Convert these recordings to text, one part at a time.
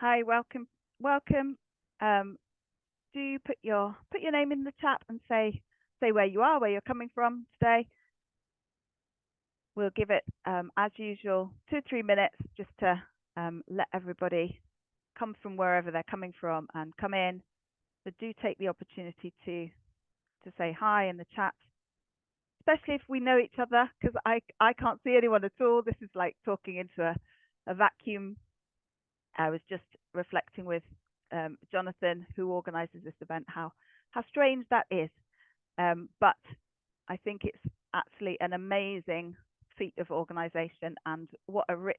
Hi, welcome. Um, do put your name in the chat and say where you are, where you're coming from today. We'll give it as usual 2 or 3 minutes just to let everybody come from wherever they're coming from and come in. So do take the opportunity to say hi in the chat, especially if we know each other, because I can't see anyone at all. This is like talking into a vacuum. I was just reflecting with Jonathan, who organises this event, how strange that is. But I think it's actually an amazing feat of organisation, and what a rich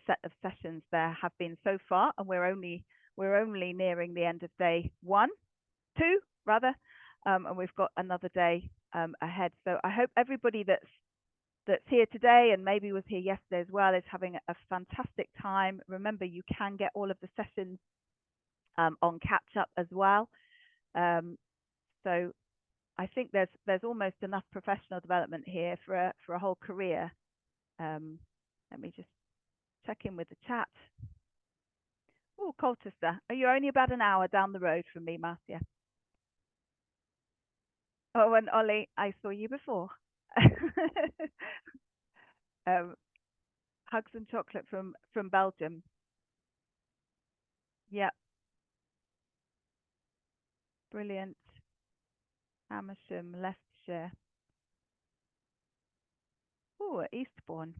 set of sessions there have been so far. And we're only nearing the end of day two rather, and we've got another day ahead. So I hope everybody that's here today and maybe was here yesterday as well is having a fantastic time. Remember, you can get all of the sessions on catch up as well. So I think there's almost enough professional development here for a whole career. Let me just check in with the chat. Oh, Colchester, are you only about an hour down the road from me, Marcia? Oh, and Ollie, I saw you before. um, Hugs and chocolate from Belgium. Yeah, brilliant. Amersham, Leicestershire. Oh, Eastbourne.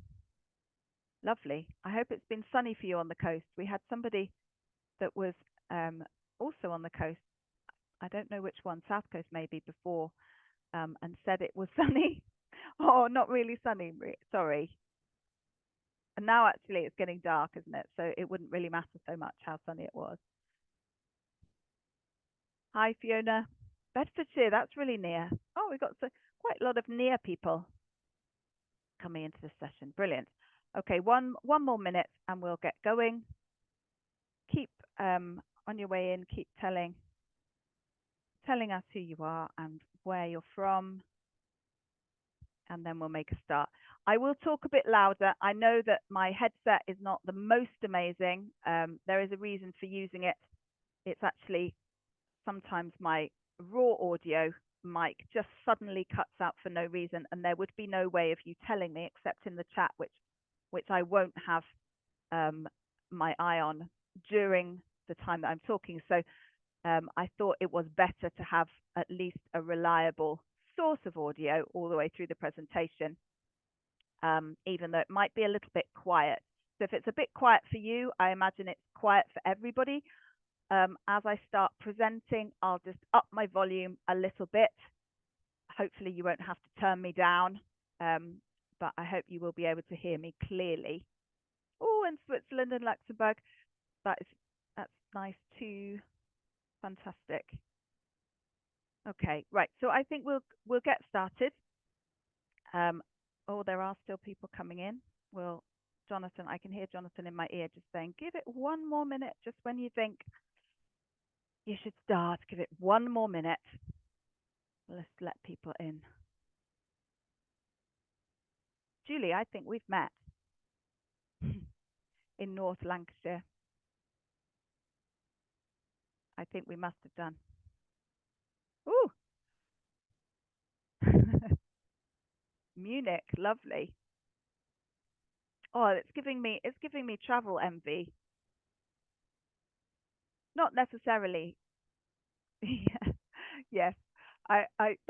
Lovely. I hope it's been sunny for you on the coast. We had somebody that was also on the coast. I don't know which one, South Coast maybe before, and said it was sunny. Oh, not really sunny. Sorry. And now actually it's getting dark, isn't it? So it wouldn't really matter so much how sunny it was. Hi, Fiona. Bedfordshire, that's really near. Oh, we've got quite a lot of near people coming into this session. Brilliant. Okay, one more minute and we'll get going. Keep on your way in, keep telling us who you are and where you're from, and then we'll make a start. I will talk a bit louder. I know that my headset is not the most amazing. There is a reason for using it. It's actually sometimes my raw audio mic just suddenly cuts out for no reason, and there would be no way of you telling me except in the chat, which I won't have my eye on during the time that I'm talking. So I thought it was better to have at least a reliable source of audio all the way through the presentation, even though it might be a little bit quiet. So if it's a bit quiet for you, I imagine it's quiet for everybody. As I start presenting, I'll just up my volume a little bit. Hopefully you won't have to turn me down, but I hope you will be able to hear me clearly. Oh, and Switzerland and Luxembourg, that's nice too. Fantastic. Okay, right. So I think we'll get started. Oh, there are still people coming in. Well, Jonathan, I can hear Jonathan in my ear just saying, give it one more minute. Just when you think you should start, give it one more minute. Let's let people in. Julie, I think we've met in North Lancashire. I think we must have done. Ooh. Munich, lovely. Oh, it's giving me travel envy. Not necessarily. Yeah. Yes. I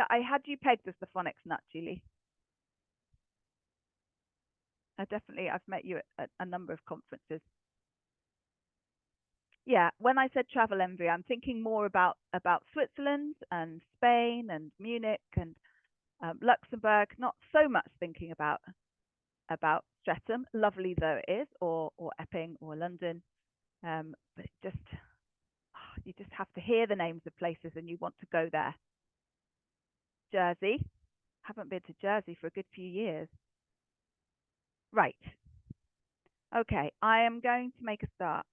had you pegged as the phonics nut, Julie. I've met you at a number of conferences. Yeah, when I said travel envy, I'm thinking more about Switzerland and Spain and Munich and Luxembourg. Not so much thinking about Streatham, lovely though it is, or Epping or London. But you just have to hear the names of places and you want to go there. Jersey, haven't been to Jersey for a good few years. Right. Okay, I am going to make a start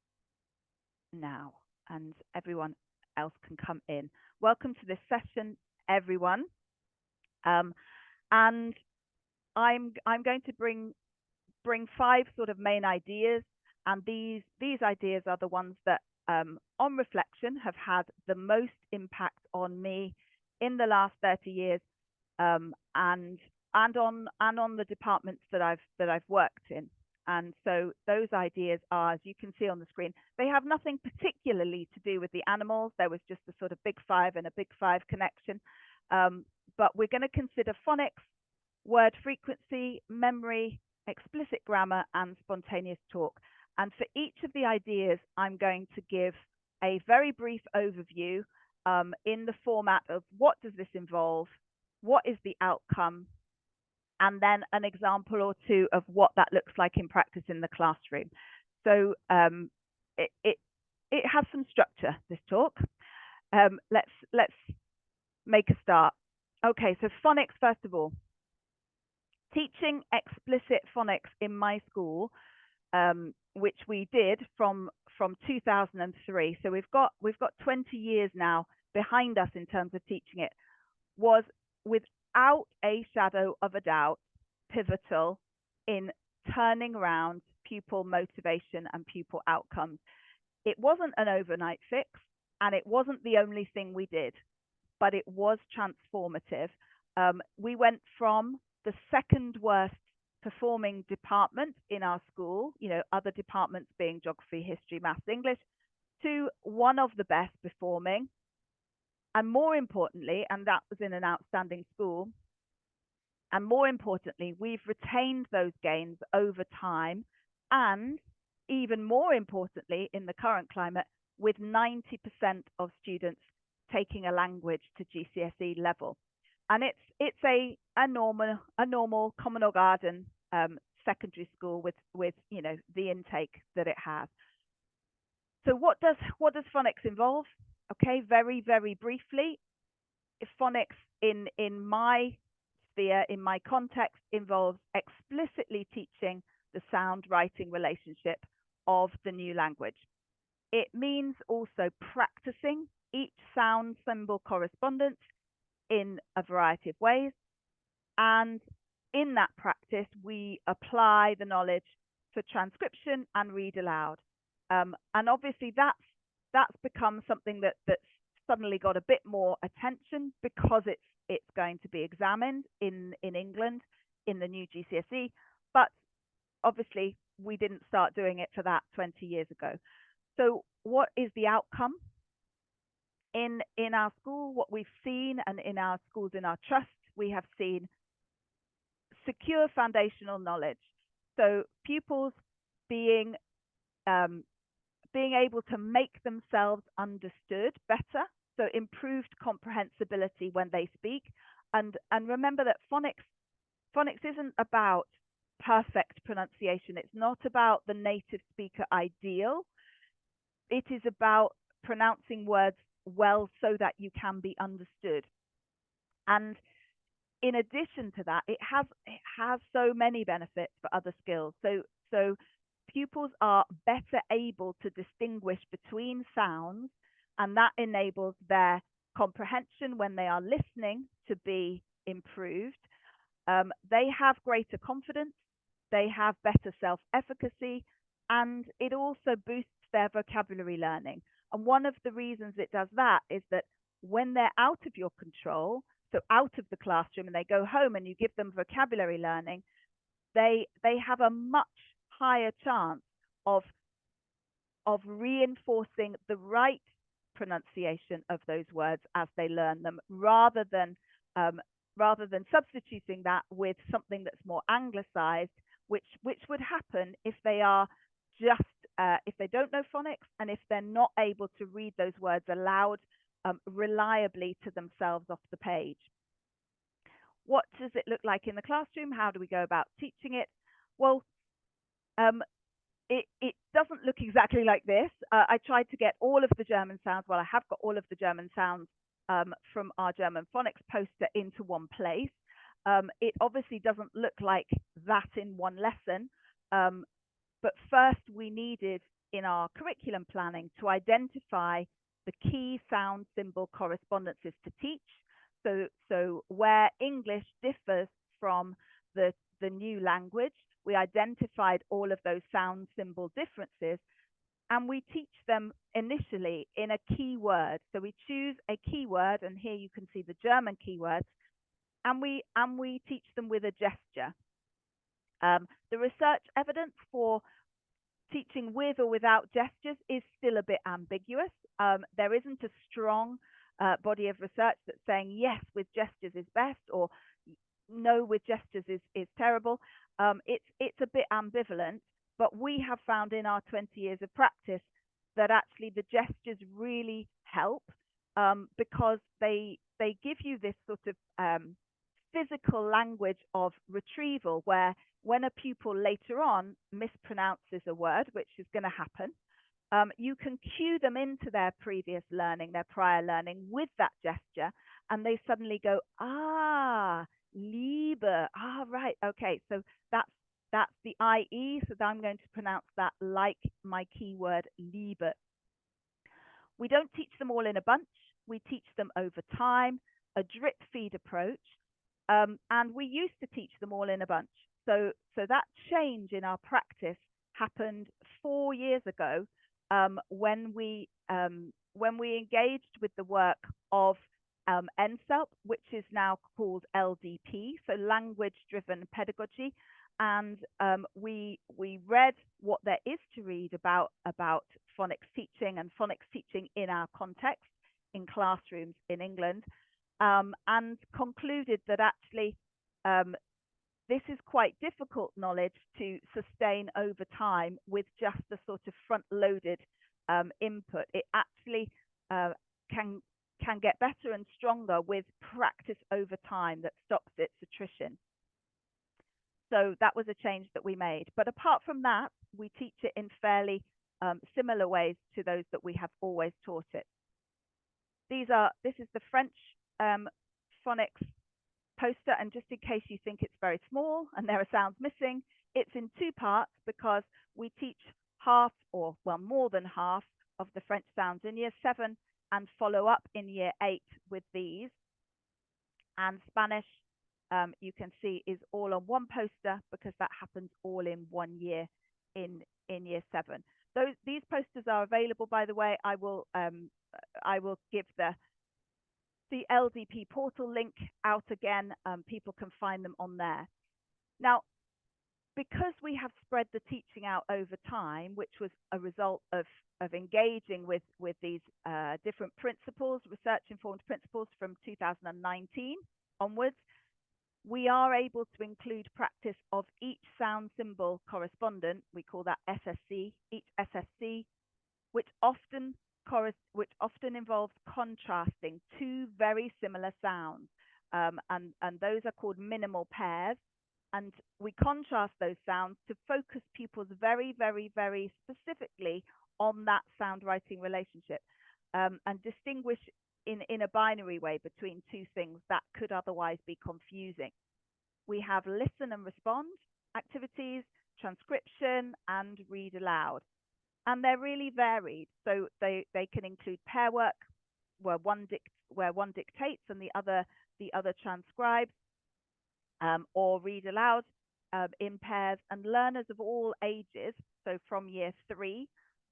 now, and everyone else can come in. Welcome to this session, everyone. And I'm going to bring 5 sort of main ideas And these ideas are the ones that, on reflection, have had the most impact on me in the last 30 years, and on the departments that I've worked in. And so those ideas are, as you can see on the screen, they have nothing particularly to do with the animals. There was just a sort of big five and a big five connection. But we're going to consider phonics, word frequency, memory, explicit grammar, and spontaneous talk. And for each of the ideas, I'm going to give a very brief overview in the format of what does this involve, what is the outcome, and then an example or two of what that looks like in practice in the classroom. So it has some structure, this talk. Let's make a start. Okay, so phonics first of all. Teaching explicit phonics in my school, which we did from 2003. So we've got 20 years now behind us in terms of teaching it, was without a shadow of a doubt pivotal in turning around pupil motivation and pupil outcomes. It wasn't an overnight fix, and it wasn't the only thing we did, but it was transformative. We went from the second worst performing department in our school, other departments being geography, history, maths, English, to one of the best performing. And more importantly, and that was in an outstanding school, and more importantly, we've retained those gains over time, and even more importantly, in the current climate, with 90% of students taking a language to GCSE level. And it's a normal common or garden secondary school with the intake that it has. So what does phonics involve? Okay, very, very briefly, phonics in my sphere, in my context, involves explicitly teaching the sound-writing relationship of the new language. It means also practicing each sound symbol correspondence in a variety of ways. And in that practice, we apply the knowledge for transcription and read aloud. And obviously that's become something that's suddenly got a bit more attention because it's going to be examined in England in the new GCSE. But obviously we didn't start doing it for that 20 years ago. So what is the outcome? In our school, what we've seen, and in our schools in our trust, we have seen secure foundational knowledge. So pupils being able to make themselves understood better, so improved comprehensibility when they speak. And remember that phonics isn't about perfect pronunciation. It's not about the native speaker ideal. It is about pronouncing words well so that you can be understood. And in addition to that, it has so many benefits for other skills. So pupils are better able to distinguish between sounds, and that enables their comprehension when they are listening to be improved. They have greater confidence, they have better self-efficacy, and it also boosts their vocabulary learning. And one of the reasons it does that is that when they're out of your control, so out of the classroom, and they go home and you give them vocabulary learning, they have a much higher chance of reinforcing the right pronunciation of those words as they learn them, rather than substituting that with something that's more anglicized, which would happen if they are just if they don't know phonics, and if they're not able to read those words aloud reliably to themselves off the page. What does it look like in the classroom? How do we go about teaching it? Well, it doesn't look exactly like this. I tried to get all of the German sounds. Well, I have got all of the German sounds from our German phonics poster into one place. It obviously doesn't look like that in one lesson. But first, we needed in our curriculum planning to identify the key sound symbol correspondences to teach. So where English differs from the the new language. We identified all of those sound symbol differences, and we teach them initially in a keyword. So we choose a keyword, and here you can see the German keywords, and we teach them with a gesture. The research evidence for teaching with or without gestures is still a bit ambiguous. There isn't a strong body of research that's saying yes, with gestures is best, or no, with gestures is terrible. It's a bit ambivalent, but we have found in our 20 years of practice that actually the gestures really help, because they give you this sort of physical language of retrieval, where when a pupil later on mispronounces a word, which is going to happen, you can cue them into their previous learning, their prior learning, with that gesture, and they suddenly go, ah, Liebe, ah, right, okay, so that's the IE, so I'm going to pronounce that like my keyword Liebe. We don't teach them all in a bunch. We teach them over time, a drip feed approach, and we used to teach them all in a bunch. So that change in our practice happened 4 years ago, when we engaged with the work of NSELP, which is now called LDP, so language driven pedagogy. And we read what there is to read about phonics teaching and phonics teaching in our context in classrooms in England, and concluded that actually this is quite difficult knowledge to sustain over time with just the sort of front-loaded input. It actually can get better and stronger with practice over time that stops its attrition. So that was a change that we made. But apart from that, we teach it in fairly similar ways to those that we have always taught it. This is the French phonics poster, and just in case you think it's very small and there are sounds missing, it's in 2 parts because we teach half, or well, more than half of the French sounds in year 7 and follow up in year 8 with these. And Spanish, you can see, is all on one poster because that happens all in 1 year in year 7. These posters are available, by the way. I will give the LDP portal link out again. People can find them on there. Now, because we have spread the teaching out over time, which was a result of engaging with these different principles, research-informed principles from 2019 onwards, we are able to include practice of each sound symbol correspondent. We call that SSC, each SSC, which often involves contrasting 2 very similar sounds, and those are called minimal pairs. And we contrast those sounds to focus pupils very, very, very specifically on that sound writing relationship, and distinguish in a binary way between 2 things that could otherwise be confusing. We have listen and respond activities, transcription, and read aloud. And they're really varied. So they can include pair work, where one dictates and the other transcribes, or read aloud in pairs, and learners of all ages, so from year 3,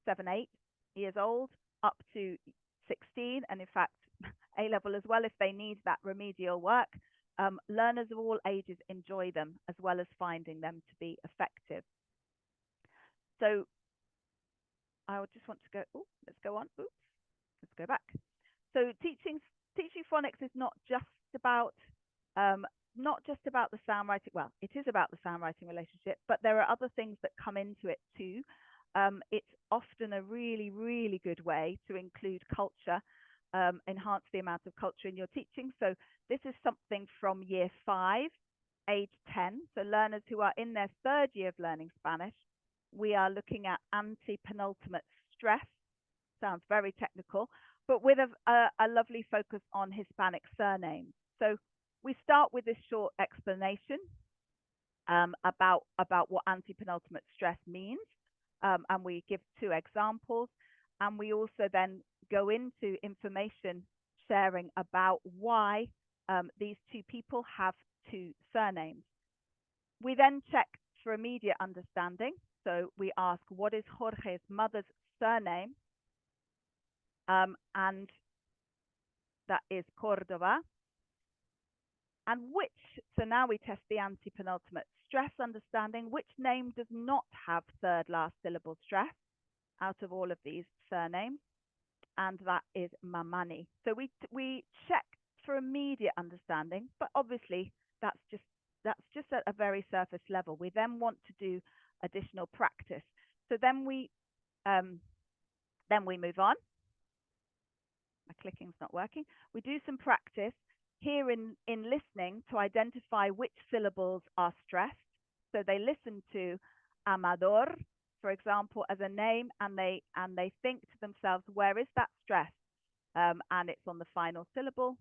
7, 8 years old up to 16, and in fact A level as well if they need that remedial work. Learners of all ages enjoy them as well as finding them to be effective. So I just want to go, let's go on. Let's go back. So teaching phonics is not just about the sound writing. Well, it is about the sound writing relationship, but there are other things that come into it too. It's often a really, really good way to include culture, enhance the amount of culture in your teaching. So this is something from year 5, age 10. So learners who are in their 3rd year of learning Spanish. We are looking at antepenultimate stress. Sounds very technical, but with a lovely focus on Hispanic surnames. So we start with this short explanation about what antepenultimate stress means, and we give 2 examples, and we also then go into information sharing about why these 2 people have 2 surnames. We then check for immediate understanding. So we ask, what is Jorge's mother's surname? And that is Cordova. And so now we test the antepenultimate stress understanding. Which name does not have third last syllable stress out of all of these surnames? And that is Mamani. So we check for immediate understanding, but obviously that's just at a very surface level. We then want to do additional practice. So then we move on. My clicking's not working. We do some practice here in listening to identify which syllables are stressed. So they listen to Amador, for example, as a name, and they think to themselves, where is that stress? And it's on the final syllable.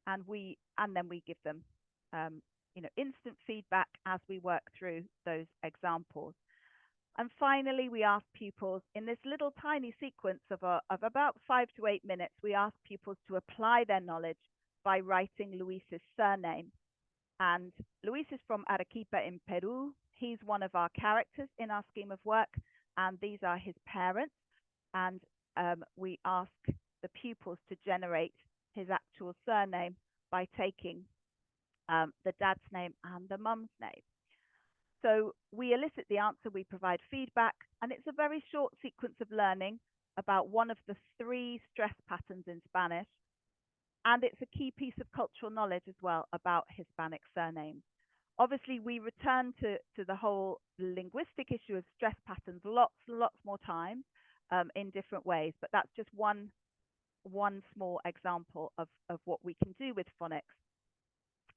And then we give them instant feedback as we work through those examples. And finally, we ask pupils in this little tiny sequence of about 5 to 8 minutes, we ask pupils to apply their knowledge by writing Luis's surname. And Luis is from Arequipa in Peru. He's one of our characters in our scheme of work, and these are his parents. And we ask the pupils to generate his actual surname by taking the dad's name and the mum's name. So we elicit the answer, we provide feedback, and it's a very short sequence of learning about one of the 3 stress patterns in Spanish. And it's a key piece of cultural knowledge as well about Hispanic surnames. Obviously, we return to the whole linguistic issue of stress patterns lots more times in different ways, but that's just one small example of what we can do with phonics.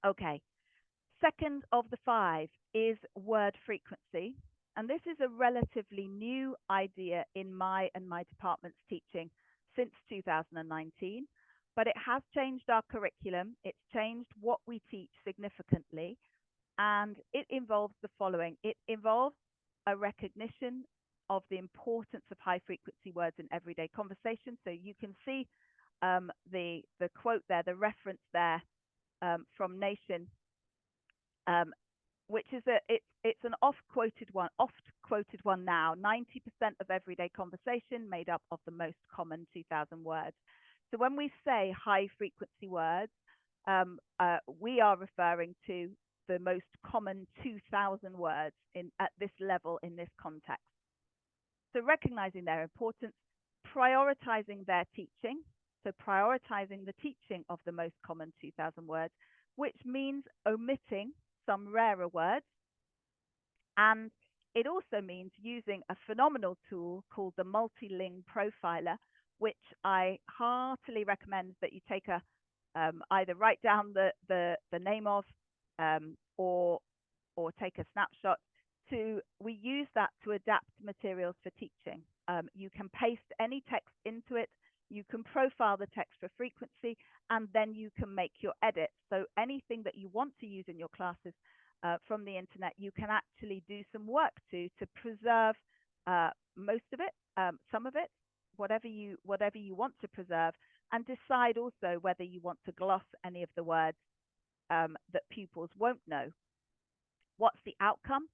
Okay. Second of the 5 is word frequency. And this is a relatively new idea in my and my department's teaching since 2019, but it has changed our curriculum. It's changed what we teach significantly, and it involves the following. It involves a recognition of the importance of high frequency words in everyday conversation. So you can see the quote there, the reference there from Nation, which is it's an oft quoted one now. 90% of everyday conversation made up of the most common 2,000 words. So when we say high frequency words, we are referring to the most common 2,000 words at this level in this context. So recognizing their importance, prioritizing their teaching, so prioritizing the teaching of the most common 2,000 words, which means omitting some rarer words. And it also means using a phenomenal tool called the Multiling Profiler, which I heartily recommend that you take either write down the name of or take a snapshot. We use that to adapt materials for teaching. You can paste any text into it. You can profile the text for frequency, and then you can make your edits. So anything that you want to use in your classes from the internet, you can actually do some work to preserve most of it, some of it, whatever you want to preserve, and decide also whether you want to gloss any of the words that pupils won't know. What's the outcome?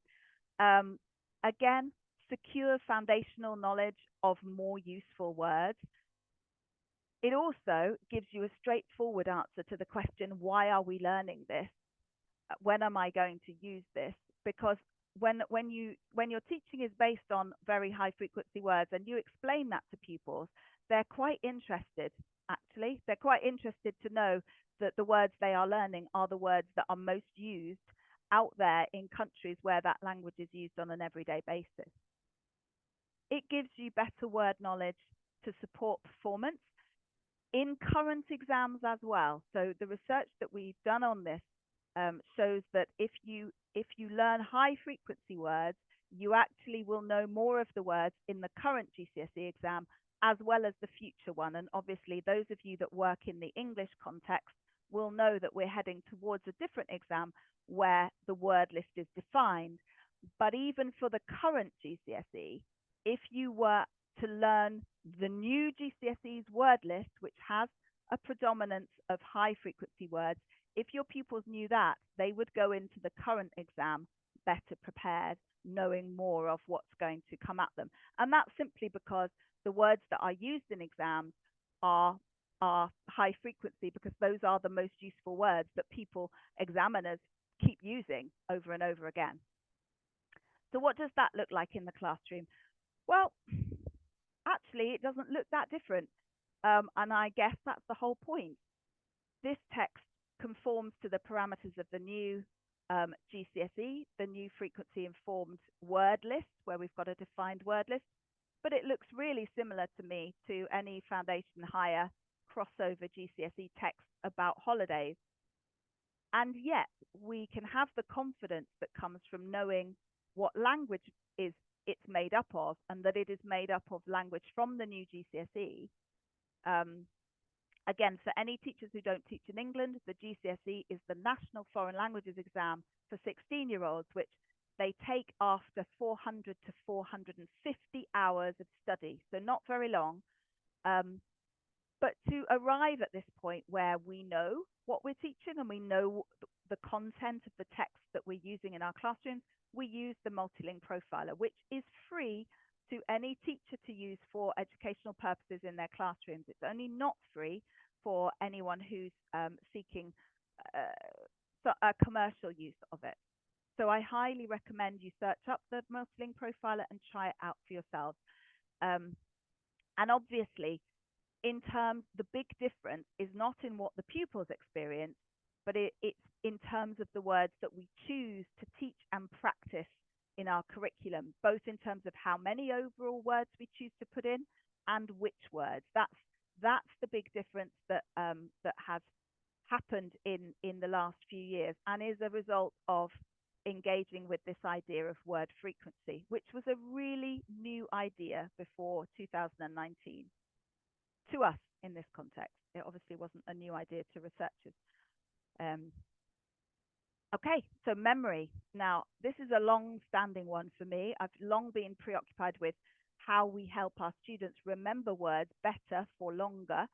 Again, secure foundational knowledge of more useful words. It also gives you a straightforward answer to the question, why are we learning this? When am I going to use this? Because when your teaching is based on very high frequency words and you explain that to pupils, they're quite interested, actually. They're quite interested to know that the words they are learning are the words that are most used out there in countries where that language is used on an everyday basis. It gives you better word knowledge to support performance in current exams as well. So the research that we've done on this shows that if you learn high frequency words, you actually will know more of the words in the current GCSE exam as well as the future one. And obviously, those of you that work in the English context will know that we're heading towards a different exam where the word list is defined. But even for the current GCSE, if you were to learn the new GCSE's word list, which has a predominance of high frequency words, If your pupils knew that, they would go into the current exam better prepared, knowing more of what's going to come at them. And that's simply because the words that are used in exams are high frequency, because those are the most useful words that examiners keep using over and over again. So what does that look like in the classroom? Well, actually, it doesn't look that different. And I guess that's the whole point. This text conforms to the parameters of the new GCSE, the new frequency informed word list, where we've got a defined word list. But it looks really similar to me to any foundation higher crossover GCSE text about holidays. And yet we can have the confidence that comes from knowing what language it's made up of, and that it is made up of language from the new GCSE. Again, for any teachers who don't teach in England, the GCSE is the National Foreign Languages Exam for 16-year-olds, which they take after 400 to 450 hours of study, so not very long. But to arrive at this point where we know what we're teaching and we know the content of the text that we're using in our classrooms, we use the Multilingua Profiler, which is free to any teacher to use for educational purposes in their classrooms. It's only not free for anyone who's seeking a commercial use of it. So I highly recommend you search up the Multilingua Profiler and try it out for yourselves. And obviously, the big difference is not in what the pupils experience, but it's in terms of the words that we choose to teach and practice in our curriculum, both in terms of how many overall words we choose to put in and which words. That's the big difference that has happened in the last few years, and is a result of engaging with this idea of word frequency, which was a really new idea before 2019 to us in this context. It obviously wasn't a new idea to researchers. Okay, so memory. Now, this is a long-standing one for me. I've long been preoccupied with how we help our students remember words better for longer.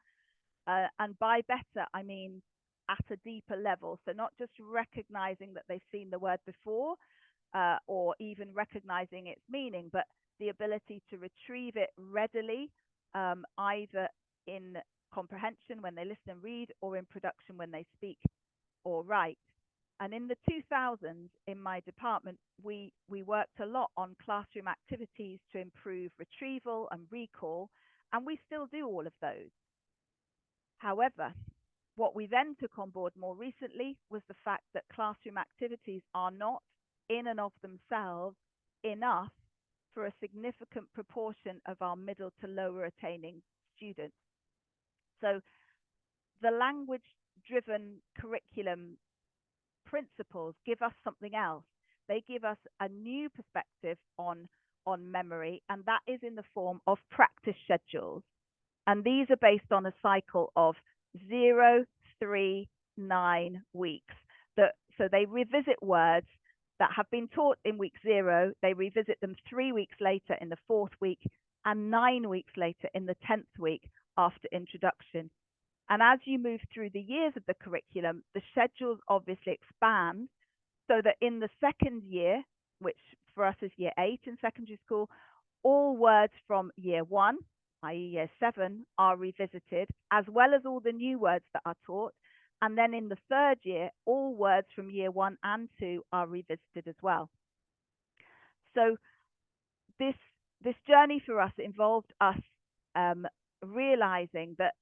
And by better, I mean at a deeper level. So not just recognizing that they've seen the word before, or even recognizing its meaning, but the ability to retrieve it readily, either in comprehension when they listen and read, or in production when they speak or write. And in the 2000s, in my department, we worked a lot on classroom activities to improve retrieval and recall, and we still do all of those. However, what we then took on board more recently was the fact that classroom activities are not in and of themselves enough for a significant proportion of our middle to lower attaining students. So the language-driven curriculum principles give us something else. They give us a new perspective on memory, and that is in the form of practice schedules. And these are based on a cycle of 0, 3, 9 weeks. So they revisit words that have been taught in week 0. They revisit them 3 weeks later in the 4th week, and 9 weeks later in the 10th week after introduction. And as you move through the years of the curriculum, the schedules obviously expand, so that in the second year, which for us is year 8 in secondary school, all words from year 1, i.e. year 7, are revisited, as well as all the new words that are taught. And then in the third year, all words from year 1 and 2 are revisited as well. So this journey for us involved us realizing that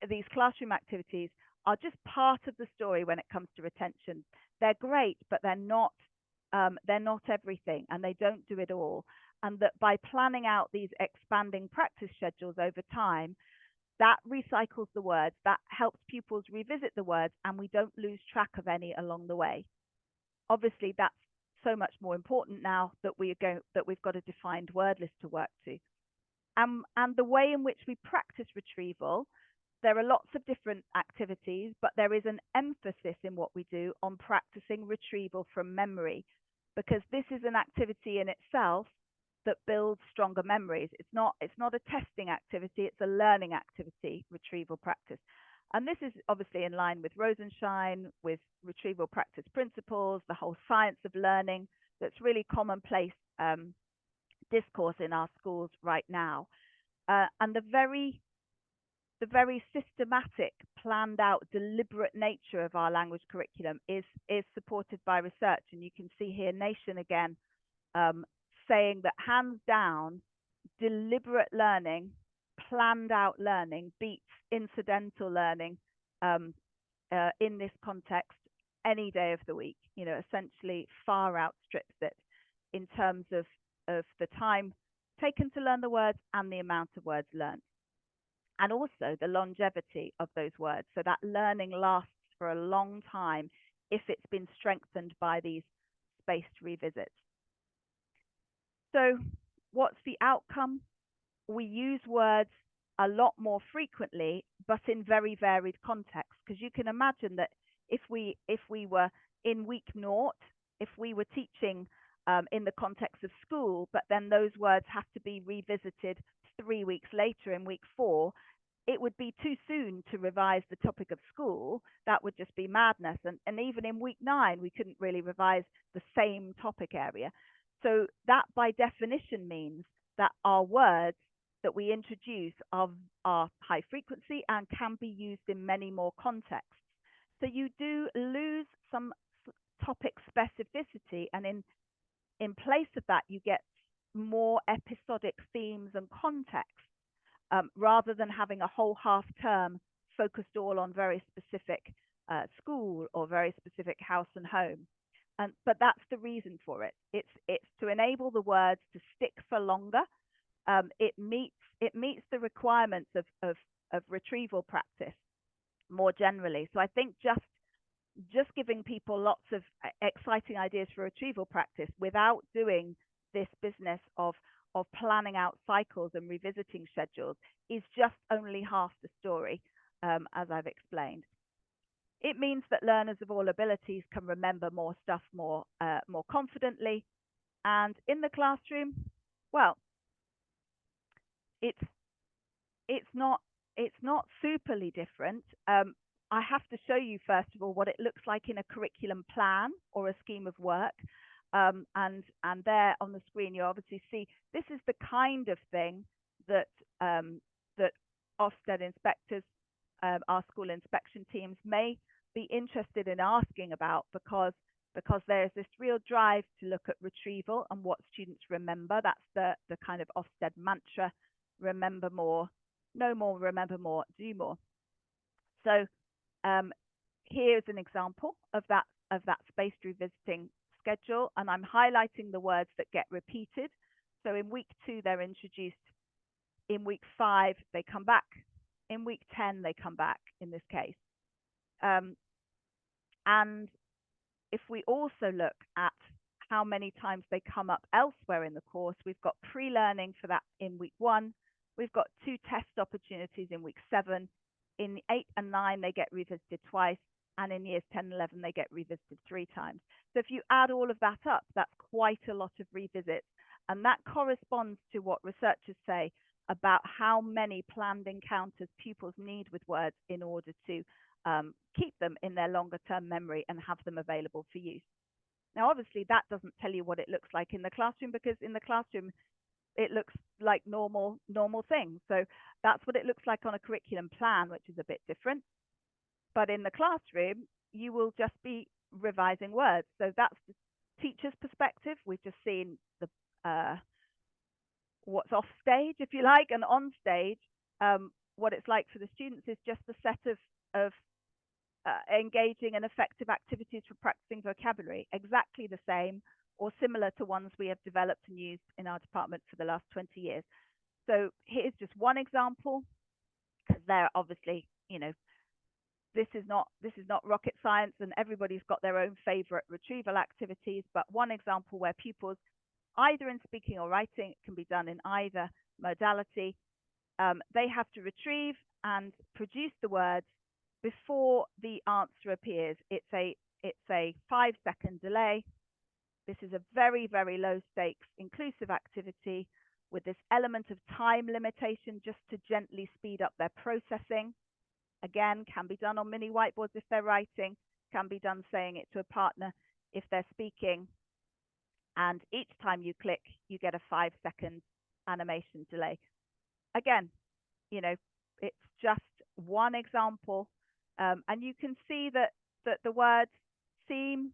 these classroom activities are just part of the story when it comes to retention. They're great, but they're not everything, and they don't do it all. And that by planning out these expanding practice schedules over time, that recycles the words, that helps pupils revisit the words, and we don't lose track of any along the way. Obviously, that's so much more important now that we've got a defined word list to work to. And the way in which we practice retrieval, there are lots of different activities, but there is an emphasis in what we do on practicing retrieval from memory, because this is an activity in itself that builds stronger memories. It's not a testing activity, it's a learning activity, retrieval practice. And this is obviously in line with Rosenshine, with retrieval practice principles, the whole science of learning that's really commonplace discourse in our schools right now. And the very systematic, planned out, deliberate nature of our language curriculum is supported by research. And you can see here Nation again saying that hands down, deliberate learning, planned out learning beats incidental learning in this context any day of the week. You know, essentially far outstrips it in terms of the time taken to learn the words and the amount of words learned. And also the longevity of those words. So that learning lasts for a long time if it's been strengthened by these spaced revisits. So what's the outcome? We use words a lot more frequently, but in very varied contexts. Because you can imagine that if we were in week naught, if we were teaching in the context of school, but then those words have to be revisited 3 weeks later in week 4, it would be too soon to revise the topic of school. That would just be madness. And even in week 9, we couldn't really revise the same topic area. So that by definition means that our words that we introduce are high frequency and can be used in many more contexts. So you do lose some topic specificity, and in place of that, you get more episodic themes and contexts, rather than having a whole half term focused all on very specific school or very specific house and home. But that's the reason for it. It's to enable the words to stick for longer. It meets the requirements of retrieval practice more generally. So I think just giving people lots of exciting ideas for retrieval practice without doing this business of planning out cycles and revisiting schedules is just only half the story, as I've explained. It means that learners of all abilities can remember more stuff more confidently. And in the classroom, well, it's not superly different. I have to show you first of all what it looks like in a curriculum plan or a scheme of work. And there on the screen, you obviously see this is the kind of thing that that Ofsted inspectors, our school inspection teams, may be interested in asking about, because there's this real drive to look at retrieval and what students remember. That's the kind of Ofsted mantra: remember more, know more, remember more, do more. So here's an example of that spaced revisiting schedule, and I'm highlighting the words that get repeated. So in week 2, they're introduced. In week 5, they come back. In week 10, they come back, in this case. And if we also look at how many times they come up elsewhere in the course, we've got pre-learning for that in week 1. We've got 2 test opportunities in week 7. In 8 and 9, they get revisited twice. And in years 10 and 11, they get revisited 3 times. So if you add all of that up, that's quite a lot of revisits. And that corresponds to what researchers say about how many planned encounters pupils need with words in order to keep them in their longer term memory and have them available for use. Now, obviously, that doesn't tell you what it looks like in the classroom, because in the classroom, it looks like normal things. So that's what it looks like on a curriculum plan, which is a bit different. But in the classroom, you will just be revising words. So that's the teacher's perspective. We've just seen the what's off stage, if you like, and on stage, what it's like for the students is just a set of engaging and effective activities for practicing vocabulary, exactly the same or similar to ones we have developed and used in our department for the last 20 years. So here's just one example, because they're obviously, you know, this is not rocket science, and everybody's got their own favorite retrieval activities. But one example where pupils, either in speaking or writing, it can be done in either modality, they have to retrieve and produce the words before the answer appears. It's a 5-second delay. This is a very, very low stakes inclusive activity with this element of time limitation just to gently speed up their processing. Again, can be done on mini whiteboards if they're writing, can be done saying it to a partner if they're speaking. And each time you click, you get a 5-second animation delay. Again, you know, it's just one example. And you can see that the words seem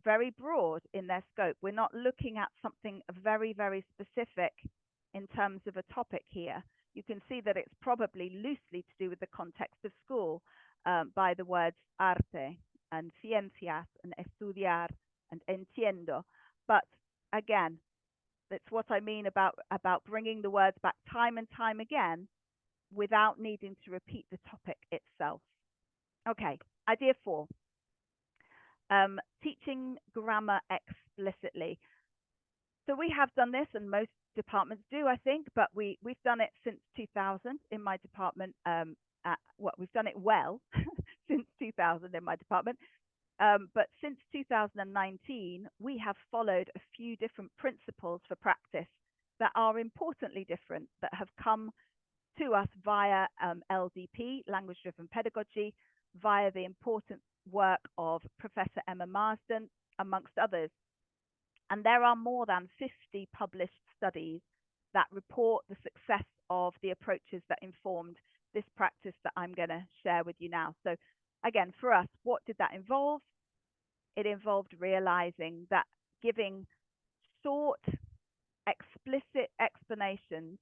very broad in their scope. We're not looking at something very, very specific in terms of a topic here. You can see that it's probably loosely to do with the context of school by the words arte and ciencias and estudiar and entiendo. But again, that's what I mean about bringing the words back time and time again without needing to repeat the topic itself. Okay, idea 4. Teaching grammar explicitly. So we have done this, and most departments do, I think, but we've done it since 2000 in my department. We've done it well since 2000 in my department. But since 2019, we have followed a few different principles for practice that are importantly different, that have come to us via LDP, language-driven pedagogy, via the important work of Professor Emma Marsden, amongst others. And there are more than 50 published studies that report the success of the approaches that informed this practice that I'm going to share with you now. So again, for us, what did that involve? It involved realizing that giving short, explicit explanations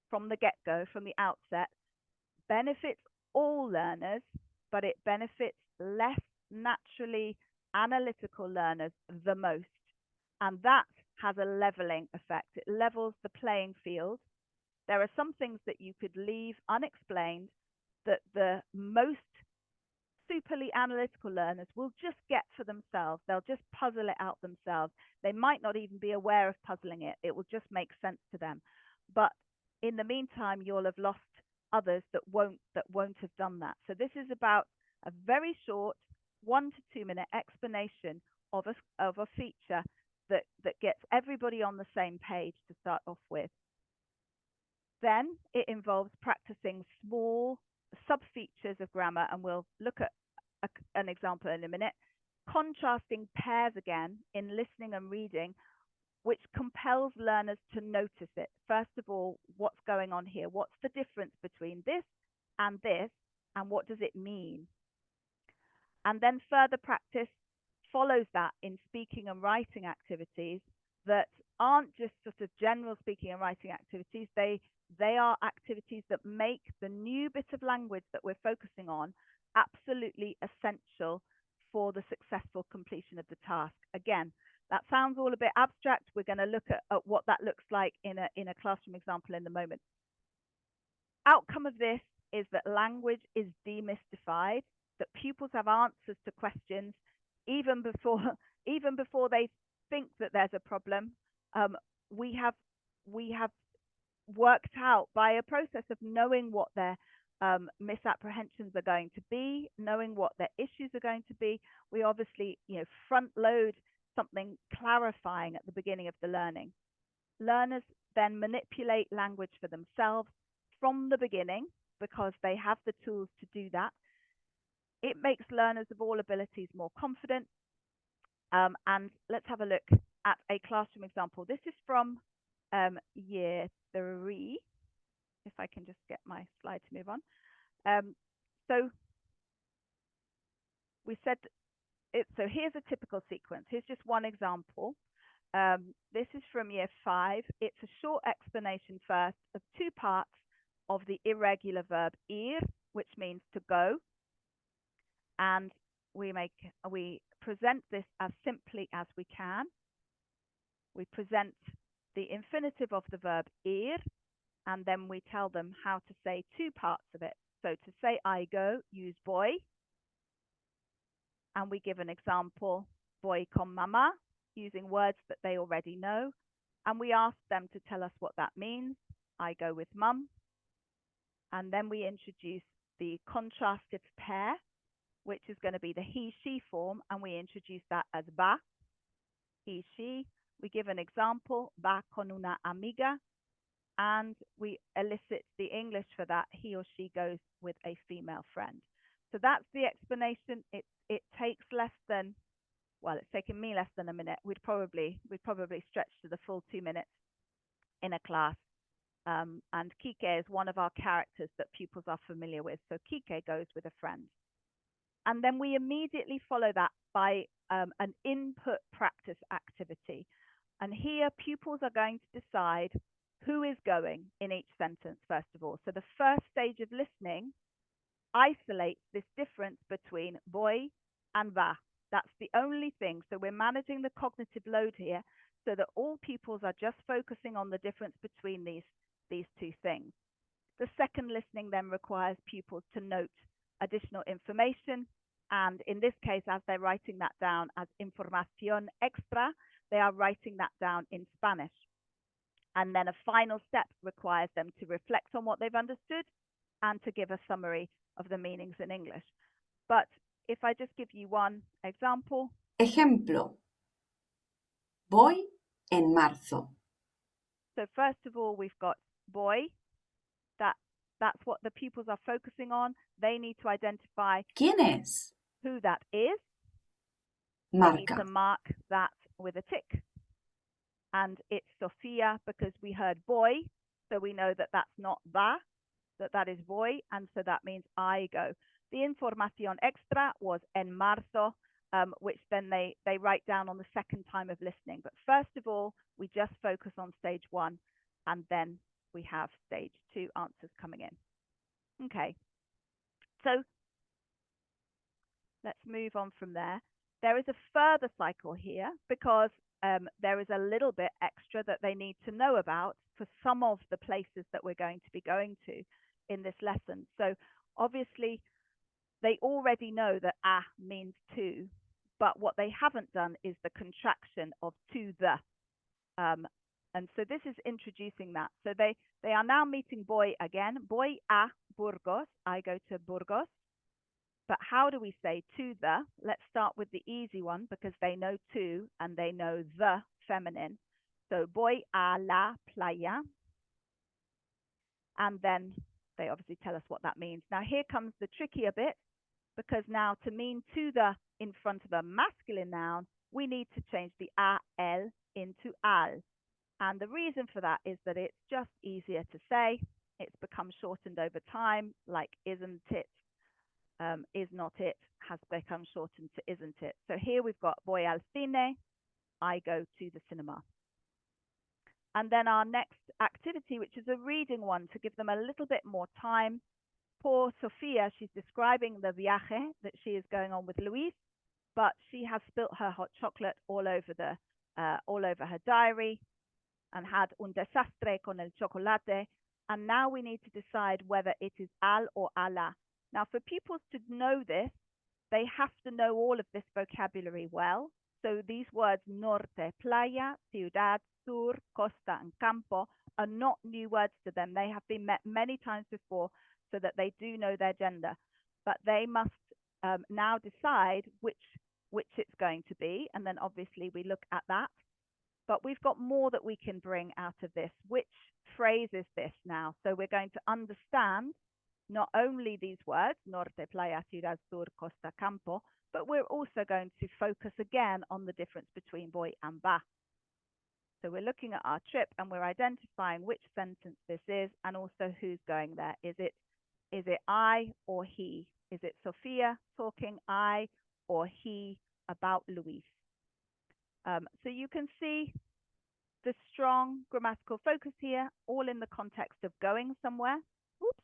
from the get-go, from the outset, benefits all learners, but it benefits less naturally analytical learners the most. And that has a leveling effect. It levels the playing field. There are some things that you could leave unexplained that the most superly analytical learners will just get for themselves. They'll just puzzle it out themselves. They might not even be aware of puzzling it. It will just make sense to them. But in the meantime, you'll have lost others that won't have done that. So this is about a very short 1 to 2 minute explanation of a feature that gets everybody on the same page to start off with. Then it involves practicing small sub-features of grammar, and we'll look at an example in a minute. Contrasting pairs again in listening and reading, which compels learners to notice it. First of all, what's going on here? What's the difference between this, and what does it mean? And then further practice follows that in speaking and writing activities that aren't just sort of general speaking and writing activities. They are activities that make the new bit of language that we're focusing on absolutely essential for the successful completion of the task. Again, that sounds all a bit abstract. We're going to look at what that looks like in a classroom example in a moment. Outcome of this is that language is demystified, that pupils have answers to questions even before they think that there's a problem. We have worked out by a process of knowing what their misapprehensions are going to be, knowing what their issues are going to be. We obviously, front load something clarifying at the beginning of the learning. Learners then manipulate language for themselves from the beginning because they have the tools to do that. It makes learners of all abilities more confident. And let's have a look at a classroom example. This is from year 3. If I can just get my slide to move on. So we said so here's a typical sequence. Here's just one example. This is from year 5. It's a short explanation first of 2 parts of the irregular verb ir, which means to go. And we present this as simply as we can. We present the infinitive of the verb ir, and then we tell them how to say 2 parts of it. So to say I go, use voy. And we give an example, voy con mamá, using words that they already know. And we ask them to tell us what that means. I go with mum. And then we introduce the contrastive pair, which is going to be the he-she form, and we introduce that as va, he-she. We give an example, va con una amiga, and we elicit the English for that. He or she goes with a female friend. So that's the explanation. It takes less than, well, it's taken me less than a minute. We'd probably stretch to the full 2 minutes in a class. And Kike is one of our characters that pupils are familiar with. So Kike goes with a friend. And then we immediately follow that by an input practice activity. And here pupils are going to decide who is going in each sentence, first of all. So the first stage of listening isolates this difference between voy and va. That's the only thing. So we're managing the cognitive load here so that all pupils are just focusing on the difference between these two things. The second listening then requires pupils to note additional information. And in this case, as they're writing that down as información extra, they are writing that down in Spanish. And then a final step requires them to reflect on what they've understood and to give a summary of the meanings in English. But if I just give you one example. Ejemplo. Voy en marzo. So first of all, we've got voy. That's what the pupils are focusing on. They need to identify ¿Quién es? who that is. Marca. They need to mark that with a tick. And it's Sofia because we heard boy, so we know that that's not va, that is voy, and so that means I go. The información extra was en marzo, which then they write down on the second time of listening. But first of all, we just focus on stage 1, and then we have stage 2 answers coming in. Okay, so let's move on from there. There is a further cycle here because there is a little bit extra that they need to know about for some of the places that we're going to be going to in this lesson. So obviously, they already know that a means to, but what they haven't done is the contraction of to the. And so this is introducing that. So they are now meeting voy again. Voy a Burgos. I go to Burgos. But how do we say to the? Let's start with the easy one because they know to and they know the feminine. So voy a la playa. And then they obviously tell us what that means. Now here comes the trickier bit because now to mean to the in front of a masculine noun, we need to change the a, el into al. And the reason for that is that it's just easier to say. It's become shortened over time, like isn't it, is not it, has become shortened to isn't it. So here we've got voy al cine, I go to the cinema. And then our next activity, which is a reading one to give them a little bit more time. Poor Sofia, she's describing the viaje that she is going on with Luis, but she has spilt her hot chocolate all over her diary and had un desastre con el chocolate. And now we need to decide whether it is al or ala. Now, for pupils to know this, they have to know all of this vocabulary well. So these words norte, playa, ciudad, sur, costa, and campo are not new words to them. They have been met many times before so that they do know their gender. But they must now decide which it's going to be. And then obviously we look at that. But we've got more that we can bring out of this. Which phrase is this now? So we're going to understand not only these words, norte, playa, ciudad, sur, costa, campo, but we're also going to focus again on the difference between voy and va. So we're looking at our trip and we're identifying which sentence this is and also who's going there. Is it I or he? Is it Sofia talking I or he about Luis? So you can see the strong grammatical focus here, all in the context of going somewhere. Oops,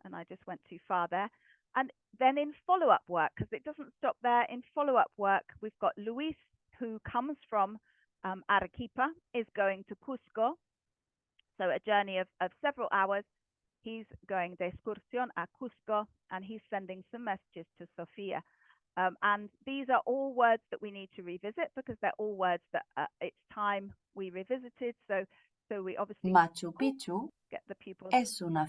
and I just went too far there. And then in follow-up work, because it doesn't stop there, in follow-up work, we've got Luis, who comes from Arequipa, is going to Cusco. So a journey of several hours. He's going de excursión a Cusco, and he's sending some messages to Sofia. And these are all words that we need to revisit because they're all words that it's time we revisited. So we obviously Machu Picchu get the pupils. es una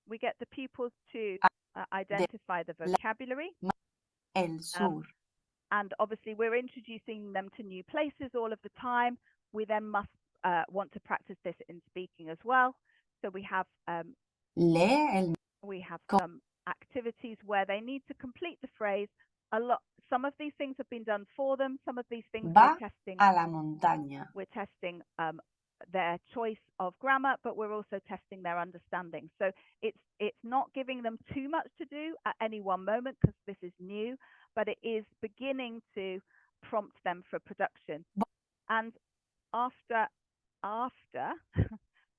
We get the pupils to identify the vocabulary. el sur. And obviously we're introducing them to new places all of the time. We then must want to practice this in speaking as well. So we have Lee some activities where they need to complete the phrase. Some of these things have been done for them. Some of these things va a la montaña. we're testing their choice of grammar, but we're also testing their understanding. So it's not giving them too much to do at any one moment because this is new, but it is beginning to prompt them for production. And after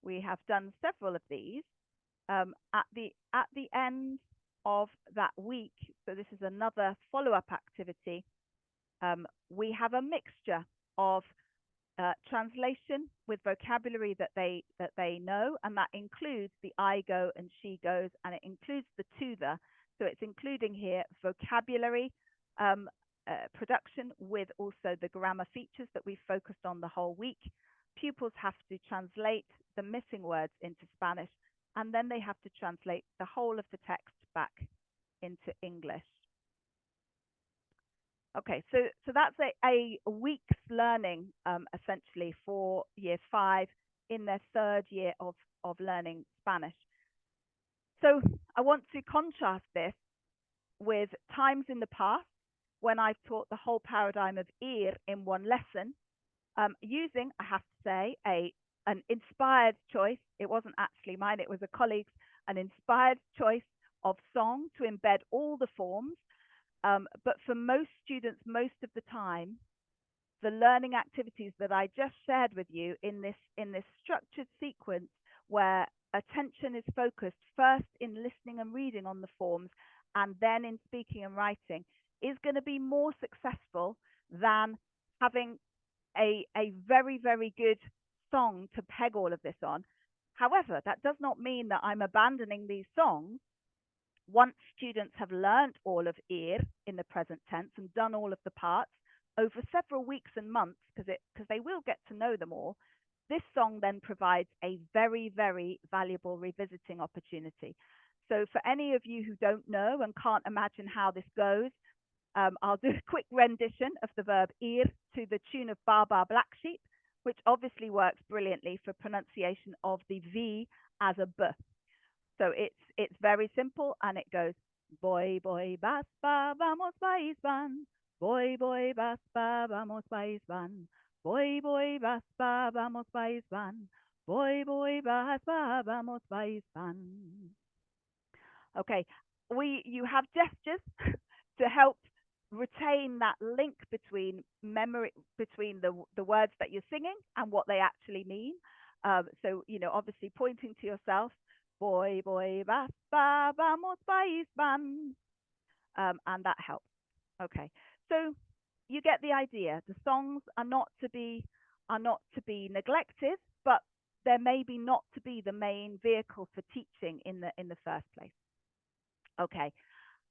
we have done several of these, at the end of that week, so this is another follow-up activity, we have a mixture of translation with vocabulary that they know, and that includes the I go and she goes, and it includes the to the. So it's including here vocabulary production with also the grammar features that we focused on the whole week. Pupils have to translate the missing words into Spanish, and then they have to translate the whole of the text back into English. Okay, so that's a week's learning essentially for year 5 in their 3rd year of learning Spanish. So I want to contrast this with times in the past when I've taught the whole paradigm of ir in one lesson, using, I have to say, an inspired choice. It wasn't actually mine, it was a colleague's, an inspired choice of song to embed all the forms. But for most students, most of the time, the learning activities that I just shared with you in this structured sequence where attention is focused first in listening and reading on the forms and then in speaking and writing is going to be more successful than having a very, very good song to peg all of this on. However, that does not mean that I'm abandoning these songs. Once students have learnt all of ir in the present tense and done all of the parts over several weeks and months, because they will get to know them all, this song then provides a very, very valuable revisiting opportunity. So for any of you who don't know and can't imagine how this goes, I'll do a quick rendition of the verb ir to the tune of Ba Ba Black Sheep, which obviously works brilliantly for pronunciation of the V as a B. So it's very simple, and it goes voy, voy, vas, va, vamos, vais, van. Voy, voy, vas, va, vamos, vais, van. Voy, voy, vas, va, vamos, vais, van. Voy, voy, vas, va, vamos, vais, van. Okay, you have gestures to help retain that link between memory, between the words that you're singing and what they actually mean. So, obviously pointing to yourself, voy, voy, vas, va, vamos, vais, van. And that helps. Okay, so you get the idea. The songs are not to be neglected, but they're maybe not to be the main vehicle for teaching in the first place. Okay,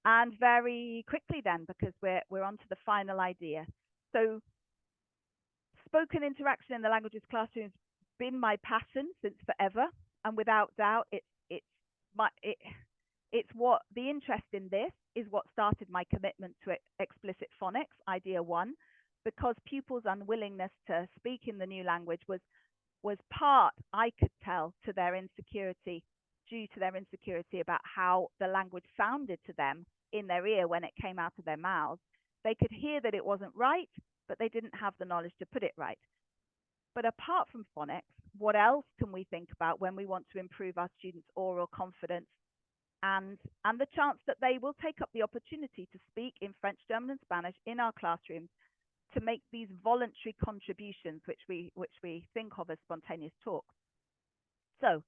and very quickly then, because we're on to the final idea. So spoken interaction in the languages classroom has been my passion since forever, and without doubt, it's what the interest in this is what started my commitment to explicit phonics, idea 1, because pupils' unwillingness to speak in the new language was part, I could tell, to their insecurity, due to their insecurity about how the language sounded to them in their ear when it came out of their mouths. They could hear that it wasn't right, but they didn't have the knowledge to put it right. But apart from phonics, what else can we think about when we want to improve our students' oral confidence and the chance that they will take up the opportunity to speak in French, German, and Spanish in our classrooms to make these voluntary contributions, which we think of as spontaneous talk? So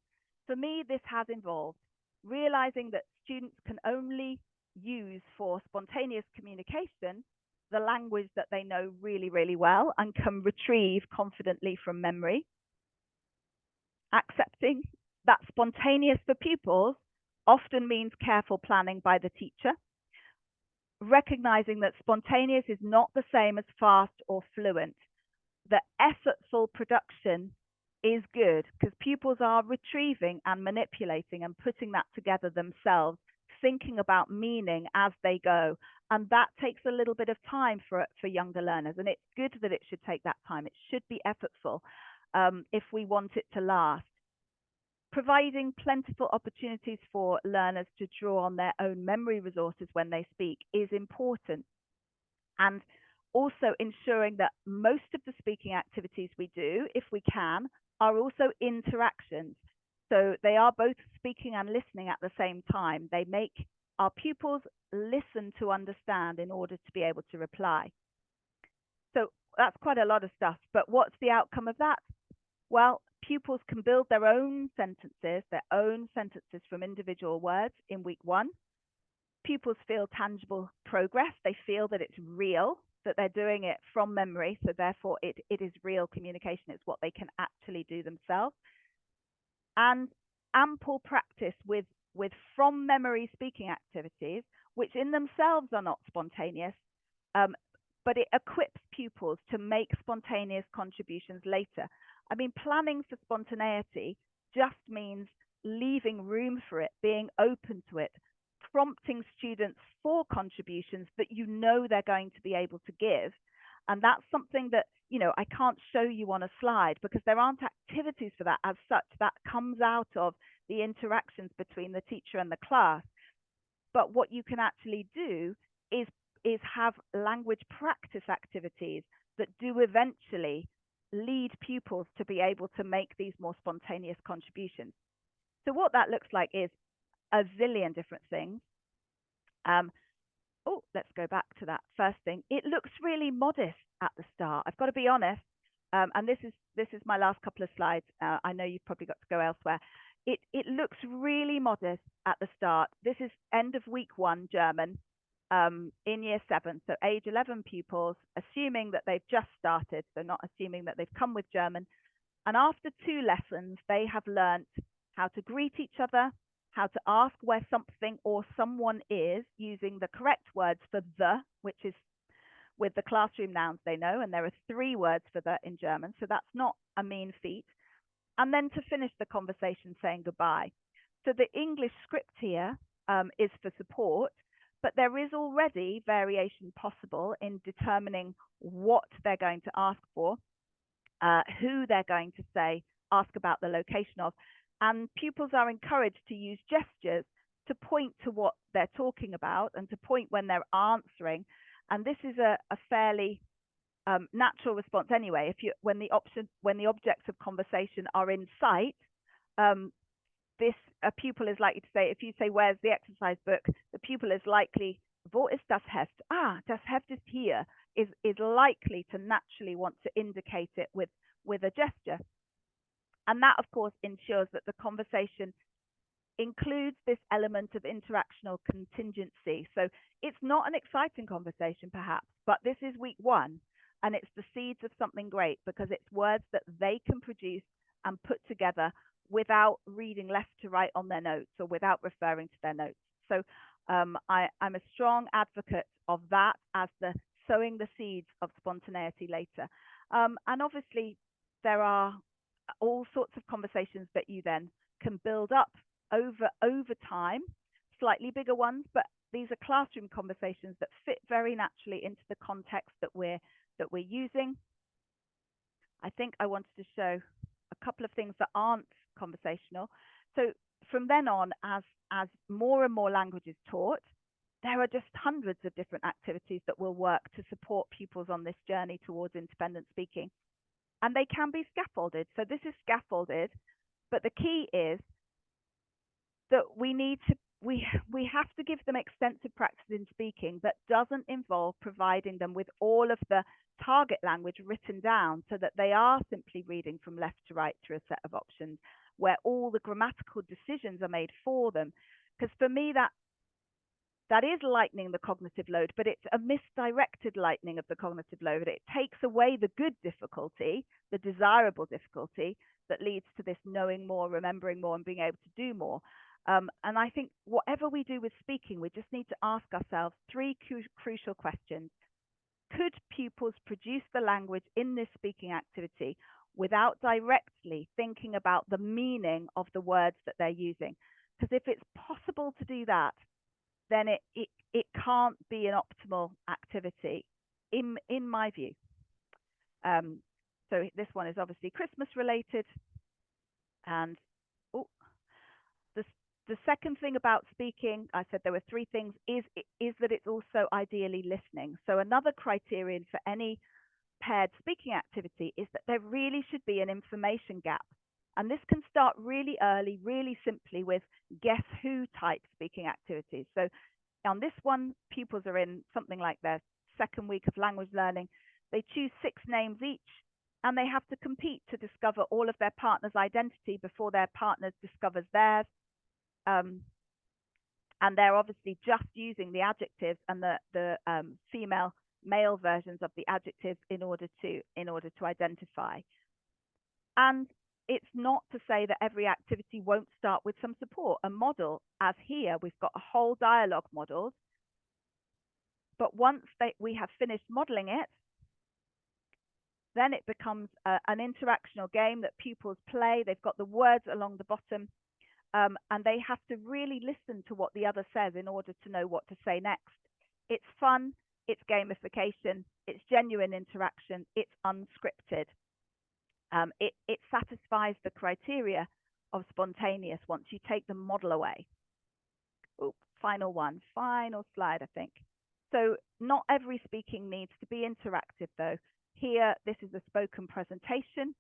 for me, this has involved realizing that students can only use for spontaneous communication the language that they know really, really well and can retrieve confidently from memory. Accepting that spontaneous for pupils often means careful planning by the teacher. Recognizing that spontaneous is not the same as fast or fluent. The effortful production is good because pupils are retrieving and manipulating and putting that together themselves, thinking about meaning as they go. And that takes a little bit of time for younger learners. And it's good that it should take that time. It should be effortful. if we want it to last. Providing plentiful opportunities for learners to draw on their own memory resources when they speak is important. And also ensuring that most of the speaking activities we do, if we can, are also interactions. So they are both speaking and listening at the same time. They make our pupils listen to understand in order to be able to reply. So that's quite a lot of stuff. But what's the outcome of that? Well, pupils can build their own sentences from individual words in week 1. Pupils feel tangible progress. They feel that it's real, that they're doing it from memory. So therefore, it is real communication. It's what they can actually do themselves. And ample practice with from memory speaking activities, which in themselves are not spontaneous, but it equips pupils to make spontaneous contributions later. I mean, planning for spontaneity just means leaving room for it, being open to it, prompting students for contributions that you know they're going to be able to give. And that's something that, I can't show you on a slide because there aren't activities for that as such. That comes out of the interactions between the teacher and the class. But what you can actually do is have language practice activities that do eventually lead pupils to be able to make these more spontaneous contributions. So what that looks like is a zillion different things. Let's go back to that first thing. It looks really modest at the start. I've got to be honest. And this is my last couple of slides. I know you've probably got to go elsewhere. It looks really modest at the start. This is end of week 1 German in year 7. So age 11 pupils, assuming that they've just started. So not assuming that they've come with German. And after 2 lessons, they have learnt how to greet each other, how to ask where something or someone is using the correct words for the, which is with the classroom nouns they know, and there are 3 words for the in German, so that's not a mean feat. And then to finish the conversation saying goodbye. So the English script here is for support, but there is already variation possible in determining what they're going to ask for, who they're going to say, ask about the location of, and pupils are encouraged to use gestures to point to what they're talking about and to point when they're answering. And this is a fairly natural response anyway. When the objects of conversation are in sight, a pupil is likely to say, if you say, "Where's the exercise book?" the pupil is likely, "Wo ist das Heft?" Das Heft is here, is likely to naturally want to indicate it with a gesture. And that, of course, ensures that the conversation includes this element of interactional contingency. So it's not an exciting conversation, perhaps, but this is week 1, and it's the seeds of something great because it's words that they can produce and put together without reading left to right on their notes or without referring to their notes. So I'm a strong advocate of that as the sowing the seeds of spontaneity later. And obviously, there are all sorts of conversations that you then can build up over time, slightly bigger ones, but these are classroom conversations that fit very naturally into the context that we're using. I think I wanted to show a couple of things that aren't conversational. So from then on, as more and more language is taught, there are just hundreds of different activities that will work to support pupils on this journey towards independent speaking. And they can be scaffolded. So this is scaffolded, but the key is that we have to give them extensive practice in speaking that doesn't involve providing them with all of the target language written down so that they are simply reading from left to right through a set of options where all the grammatical decisions are made for them. Because for me, that is lightening the cognitive load, but it's a misdirected lightening of the cognitive load. It takes away the good difficulty, the desirable difficulty that leads to this knowing more, remembering more, and being able to do more. And I think whatever we do with speaking, we just need to ask ourselves 3 crucial questions. Could pupils produce the language in this speaking activity without directly thinking about the meaning of the words that they're using? Because if it's possible to do that, then it can't be an optimal activity, in my view. So this one is obviously Christmas related. And oh, the second thing about speaking, I said there were three things, is that it's also ideally listening. So another criterion for any paired speaking activity is that there really should be an information gap. And this can start really early, really simply with guess who type speaking activities. So on this one, pupils are in something like their second week of language learning. They choose 6 names each, and they have to compete to discover all of their partner's identity before their partner discovers theirs. And they're obviously just using the adjectives and the female male versions of the adjectives in order to identify. And it's not to say that every activity won't start with some support, a model, as here we've got a whole dialogue modeled. But once we have finished modeling it, then it becomes an interactional game that pupils play. They've got the words along the bottom, and they have to really listen to what the other says in order to know what to say next. It's fun, it's gamification, it's genuine interaction, it's unscripted. It satisfies the criteria of spontaneous once you take the model away. Oops, final slide, I think. So not every speaking needs to be interactive though. Here, this is a spoken presentation,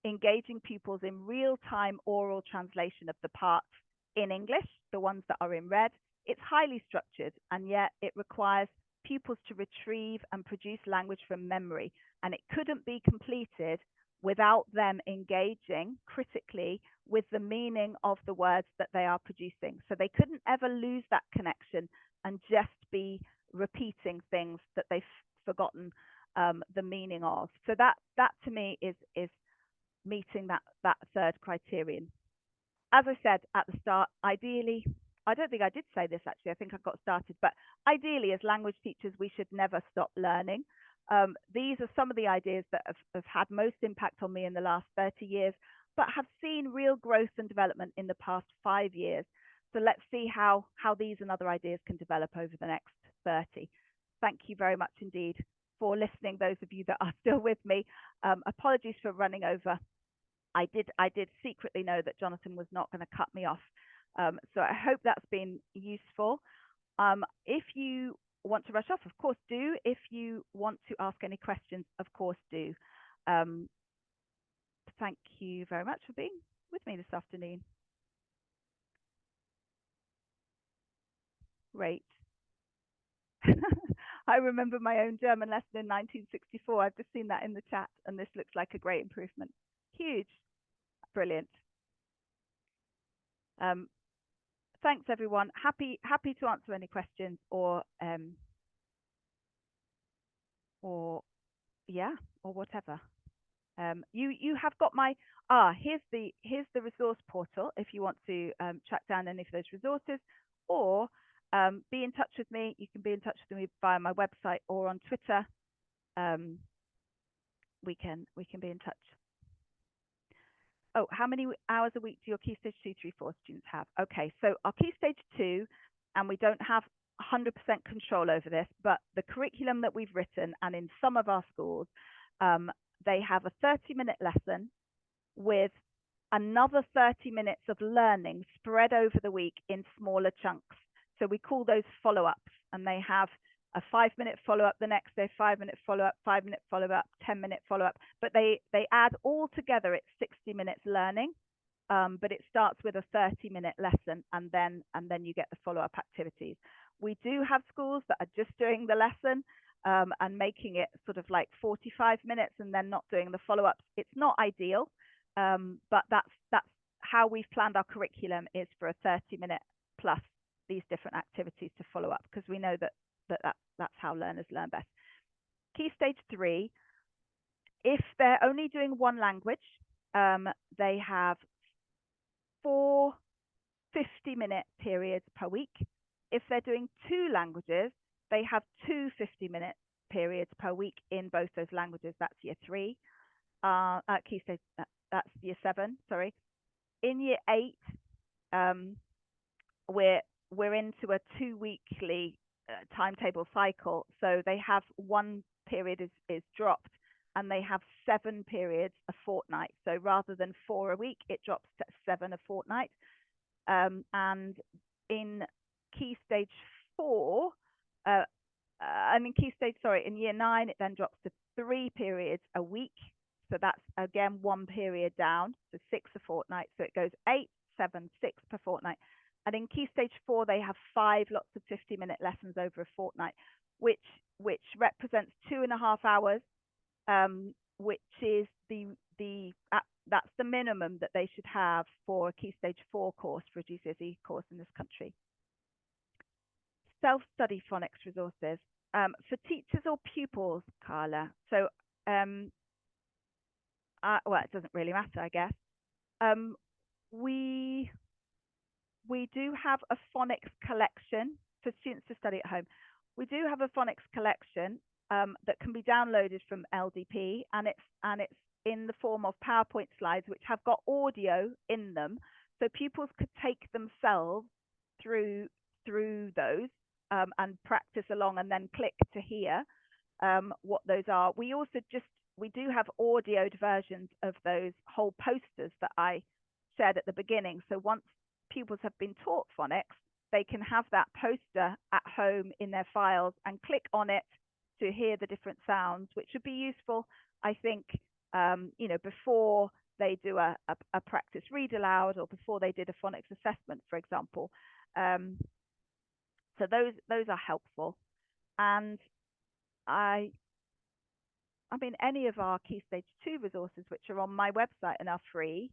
engaging pupils in real-time oral translation of the parts in English, the ones that are in red. It's highly structured, and yet it requires pupils to retrieve and produce language from memory, and it couldn't be completed without them engaging critically with the meaning of the words that they are producing. So they couldn't ever lose that connection and just be repeating things that they've forgotten the meaning of. So that to me is meeting that third criterion. As I said at the start, ideally, I don't think I did say this actually, I think I got started, but ideally as language teachers, we should never stop learning. These are some of the ideas that have had most impact on me in the last 30 years, but have seen real growth and development in the past 5 years. So let's see how these and other ideas can develop over the next 30. Thank you very much indeed for listening, those of you that are still with me. Apologies for running over. I did secretly know that Jonathan was not going to cut me off. So I hope that's been useful. If you want to rush off, of course do. If you want to ask any questions, of course do. Thank you very much for being with me this afternoon. Great. I remember my own German lesson in 1964. I've just seen that in the chat, and this looks like a great improvement. Huge. Brilliant. Thanks, everyone. Happy to answer any questions or whatever. You have got my here's the resource portal if you want to track down any of those resources, or be in touch with me. You can be in touch with me via my website or on Twitter. We can be in touch. Oh, how many hours a week do your Key Stage 2, 3, 4 students have? Okay, so our Key Stage 2, and we don't have 100% control over this, but the curriculum that we've written, and in some of our schools, they have a 30-minute lesson with another 30 minutes of learning spread over the week in smaller chunks. So we call those follow-ups, and they have a 5-minute follow-up the next day, 5-minute follow-up, 5-minute follow-up, 10-minute follow-up, but they add all together, it's 60 minutes learning, but it starts with a 30-minute lesson, and then you get the follow-up activities. We do have schools that are just doing the lesson and making it sort of like 45 minutes and then not doing the follow-ups. It's not ideal, but that's how we've planned our curriculum, is for a 30-minute plus these different activities to follow up, because we know that's how learners learn best. Key Stage 3, if they're only doing one language, they have 4 50-minute periods per week. If they're doing 2 languages, they have 2 50-minute periods per week in both those languages. That's year 3. Key Stage, that's year 7, sorry. In year 8, we're into a 2-weekly timetable cycle, so they have 1 period is dropped and they have 7 periods a fortnight. So rather than 4 a week, it drops to 7 a fortnight. And in Key Stage 4, in Year 9, it then drops to 3 periods a week. So that's, again, 1 period down, so 6 a fortnight. So it goes 8, 7, 6 per fortnight. And in Key Stage 4, they have 5 lots of 50-minute lessons over a fortnight, which represents 2.5 hours, which is that's the minimum that they should have for a Key Stage 4 course, for a GCSE course in this country. Self-study phonics resources for teachers or pupils, Carla. So, well, it doesn't really matter, I guess. We do have a phonics collection for students to study at home. We do have a phonics collection that can be downloaded from LDP, and it's in the form of PowerPoint slides which have got audio in them, so pupils could take themselves through those and practice along, and then click to hear what those are. We do have audioed versions of those whole posters that I shared at the beginning. So once pupils have been taught phonics, they can have that poster at home in their files and click on it to hear the different sounds, which would be useful, I think, before they do a practice read aloud, or before they did a phonics assessment, for example. So those are helpful. And I mean, any of our Key Stage 2 resources, which are on my website and are free.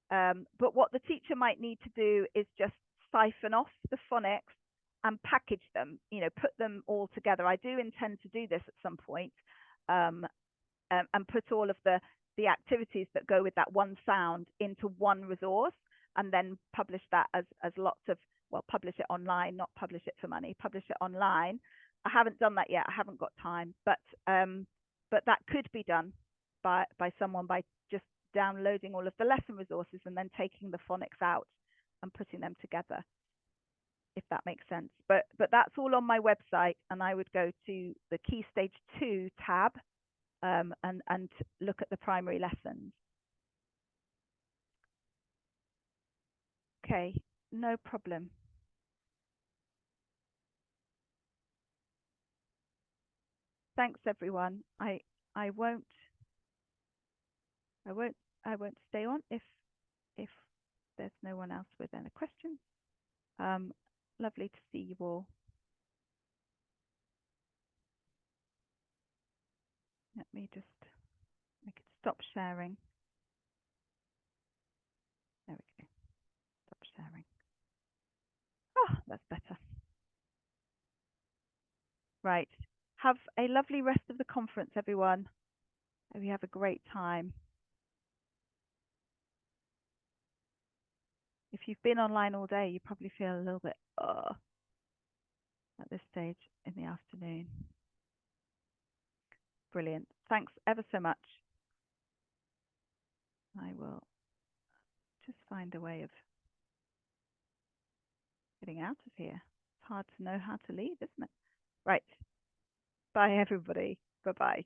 But what the teacher might need to do is just siphon off the phonics and package them, put them all together. I do intend to do this at some point, and put all of the activities that go with that one sound into one resource, and then publish that as lots of, well, publish it online, not publish it for money, publish it online. I haven't done that yet. I haven't got time, but that could be done by someone by just downloading all of the lesson resources and then taking the phonics out and putting them together, if that makes sense. But that's all on my website, and I would go to the Key Stage 2 tab and look at the primary lessons. Okay, no problem. Thanks, everyone. I won't stay on if there's no one else with any questions. Lovely to see you all. Let me just make it stop sharing. There we go. Stop sharing. Oh, that's better. Right. Have a lovely rest of the conference, everyone. Hope you have a great time. If you've been online all day, you probably feel a little bit at this stage in the afternoon. Brilliant. Thanks ever so much. I will just find a way of getting out of here. It's hard to know how to leave, isn't it? Right. Bye, everybody. Bye-bye.